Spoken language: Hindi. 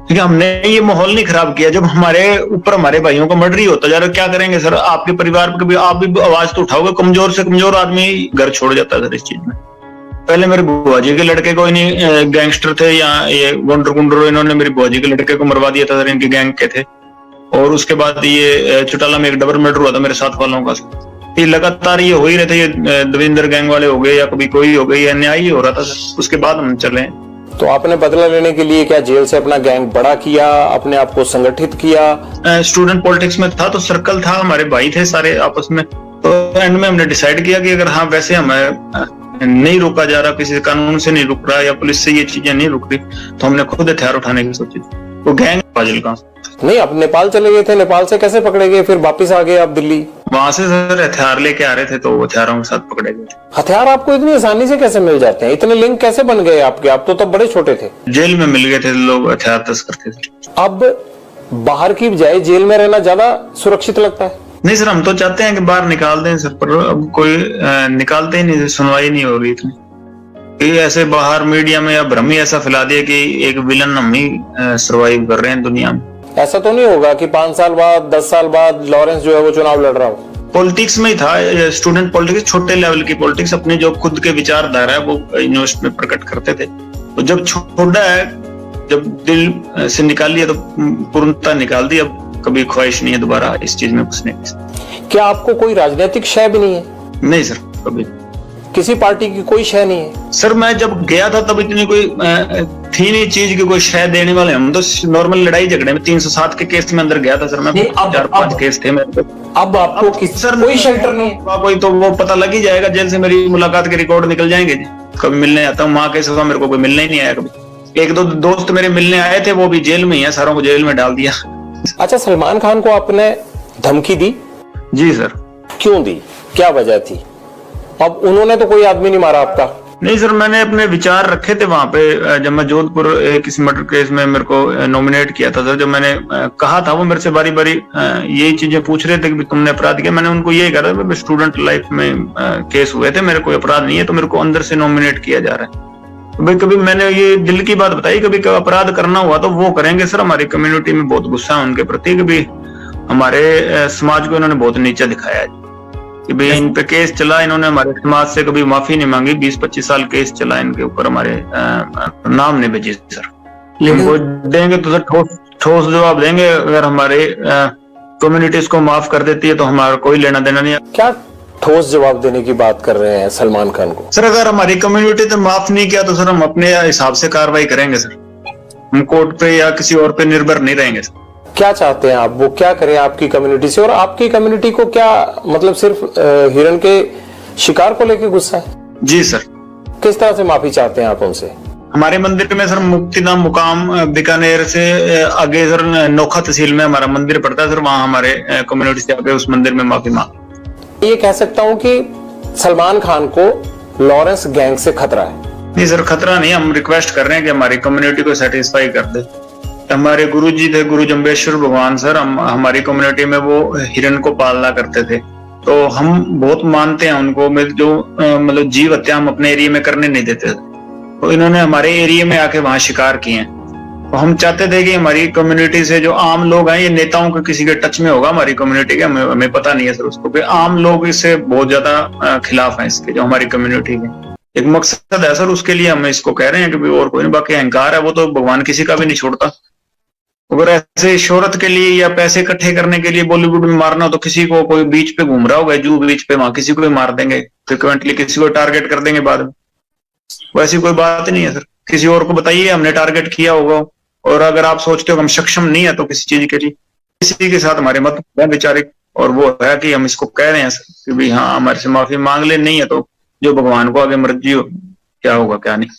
ठीक है, हमने ये माहौल नहीं खराब किया। जब हमारे ऊपर हमारे भाइयों को मर्डर ही होता जा रहा है, क्या करेंगे सर? आपके परिवार पर कभी आप भी आवाज तो उठाओगे? कमजोर से कमजोर आदमी घर छोड़ जाता है सर इस चीज में। पहले मेरे बुआ जी के लड़के को इन्हीं गैंगस्टर थे या ये गुंडर गुंडर, इन्होंने मेरी बुआ जी के लड़के को मरवा दिया था सर, इनके गैंग के थे। और उसके बाद ये चौटाला में एक डबल मर्डर हुआ था मेरे साथ वालों का। ये लगातार ये हो ही रहे थे, ये दविंदर गैंग वाले हो गए या कभी कोई हो गई, अन्याय ही हो रहा था सर। उसके बाद हम चले। तो आपने बदला लेने के लिए क्या जेल से अपना गैंग बड़ा किया, अपने आप को संगठित किया? स्टूडेंट पॉलिटिक्स में था तो सर्कल था, हमारे भाई थे सारे आपस में। तो एंड में हमने डिसाइड किया कि अगर हाँ वैसे हमें नहीं रोका जा रहा, किसी कानून से नहीं रुक रहा या पुलिस से ये चीजें नहीं रुक रही, तो हमने खुद हथियार उठाने की सोची। वो गैंग फाजिलका नहीं, आप नेपाल चले गए थे, नेपाल से कैसे पकड़े गए फिर वापस आ गए आप दिल्ली? वहां से सर हथियार लेके आ रहे थे तो हथियारों के साथ पकड़े गए। हथियार आपको इतनी आसानी से कैसे मिल जाते हैं? इतने लिंक कैसे बन गए आपके? आप तो तब बड़े छोटे थे। जेल में मिल गए थे लोग, हथियार तस्कर थे। अब बाहर की बजाय जेल में रहना ज्यादा सुरक्षित लगता है? नहीं सर, हम तो चाहते हैं कि बाहर निकाल दें सर, पर अब कोई निकालते ही नहीं, सुनवाई नहीं हो रही इतनी। ऐसे बाहर मीडिया में या भ्रम ही ऐसा फैला दिया कि एक विलन हम ही सर्वाइव कर रहे हैं दुनिया में। ऐसा तो नहीं होगा कि 5 साल बाद 10 साल बाद लॉरेंस जो है वो चुनाव लड़ रहा हो? पॉलिटिक्स में ही था, स्टूडेंट पॉलिटिक्स, छोटे लेवल की पॉलिटिक्स, अपने जो खुद के विचारधारा है वो यूनिवर्सिटी में प्रकट करते थे। तो जब छोड़ा है, जब दिल से निकाल लिया तो पूर्णतः निकाल दी। अब कभी ख्वाहिश नहीं है दोबारा इस चीज में घुसने की। क्या आपको कोई राजनीतिक शय भी नहीं है? नहीं सर, कभी किसी पार्टी की कोई शय नहीं है? सर मैं जब गया था तब इतनी कोई थी नहीं चीज की कोई शय देने वाले। हम तो नॉर्मल लड़ाई झगड़े में 307 के केस में अंदर गया था सर मैं। 4-5 केस थे मेरे पे। अब आपको सर कोई शेल्टर नहीं? कोई तो वो पता लग ही जाएगा, जेल से मेरी मुलाकात के रिकॉर्ड निकल जाएंगे जी। कभी मिलने आता हूँ, वहां कैसे हुआ मेरे को कोई मिलने ही नहीं आया कभी। 1-2 दोस्त मेरे मिलने आए थे, वो भी जेल में ही है, सारों को जेल में डाल दिया। अच्छा, सलमान खान को आपने धमकी दी? जी सर। क्यों दी, क्या वजह थी? अब उन्होंने तो कोई आदमी नहीं मारा आपका? नहीं सर, मैंने अपने विचार रखे थे वहां पे। जब मैं जोधपुर किसी मर्डर केस में मेरे को नॉमिनेट किया था सर, जब मैंने कहा था, वो मेरे से बारी बारी यही चीजें पूछ रहे थे कि तुमने अपराध किया। मैंने उनको यही कहा था, स्टूडेंट लाइफ में केस हुए थे, मेरे कोई अपराध नहीं है, तो मेरे को अंदर से नॉमिनेट किया जा रहा है। तो भाई कभी मैंने ये दिल की बात बताई, कभी अपराध करना हुआ तो वो करेंगे सर। हमारी कम्युनिटी में बहुत गुस्सा है उनके प्रति, कभी हमारे समाज को इन्होंने बहुत नीचा दिखाया है कि भाई इन पे केस चला, इन्होंने हमारे समाज से कभी माफी नहीं मांगी। 20-25 साल केस चला इनके ऊपर, हमारे नाम नहीं भेजी सर। लेकिन देंगे तो सर ठोस जवाब देंगे। अगर हमारे कम्युनिटीज को माफ कर देती है तो हमारा कोई लेना देना नहीं है। क्या ठोस जवाब देने की बात कर रहे हैं सलमान खान को? सर अगर हमारी कम्युनिटी ने माफ नहीं किया तो सर हम अपने हिसाब से कार्रवाई करेंगे सर। हम कोर्ट पे या किसी और पे निर्भर नहीं रहेंगे सर। क्या चाहते हैं आप, वो क्या करें आपकी कम्युनिटी से? और आपकी कम्युनिटी को क्या मतलब सिर्फ हिरण के शिकार को लेकर गुस्सा है? जी सर। किस तरह से माफी चाहते हैं आप उनसे? हमारे मंदिर में सर मुक्तिधाम मुकाम बीकानेर से आगे सर नोखा तहसील में हमारा मंदिर पड़ता है सर, वहां हमारे कम्युनिटी से आगे उस मंदिर में माफी मांग। ये कह सकता हूँ कि सलमान खान को लॉरेंस गैंग से खतरा है? नहीं सर, खतरा नहीं। हम रिक्वेस्ट कर रहे हैं कि हमारी कम्युनिटी को सेटिस्फाई कर दे। हमारे गुरु जी थे, गुरु जम्बेश्वर भगवान सर, हमारी कम्युनिटी में वो हिरण को पालना करते थे, तो हम बहुत मानते हैं उनको। जो मतलब जीव हत्या हम अपने एरिया में करने नहीं देते, तो इन्होंने हमारे एरिया में आके वहां शिकार किए हैं। तो हम चाहते थे कि हमारी कम्युनिटी से जो आम लोग हैं, ये नेताओं के किसी के टच में होगा हमारी कम्युनिटी के, हमें पता नहीं है सर उसको, कि आम लोग इससे बहुत ज्यादा खिलाफ हैं इसके, जो हमारी कम्युनिटी के। एक मकसद है सर, उसके लिए हम इसको कह रहे हैं कि और कोई नहीं। बाकी अहंकार है वो तो भगवान किसी का भी नहीं छोड़ता। अगर ऐसे शोहरत के लिए या पैसे इकट्ठे करने के लिए बॉलीवुड में मारना हो तो किसी को, कोई बीच पे घूम रहा होगा जू बीच पे, वहां किसी को भी मार देंगे फ्रिक्वेंटली, किसी को टारगेट कर देंगे बाद में। वैसी कोई बात नहीं है सर। किसी और को बताइए हमने टारगेट किया होगा, और अगर आप सोचते हो हम सक्षम नहीं है तो किसी चीज के लिए, किसी के साथ हमारे मत वैचारिक, और वो है कि हम इसको कह रहे हैं सर कि भाई हाँ हमारे से माफी मांग ले, नहीं है तो जो भगवान को आगे मर्जी हो, क्या होगा क्या नहीं।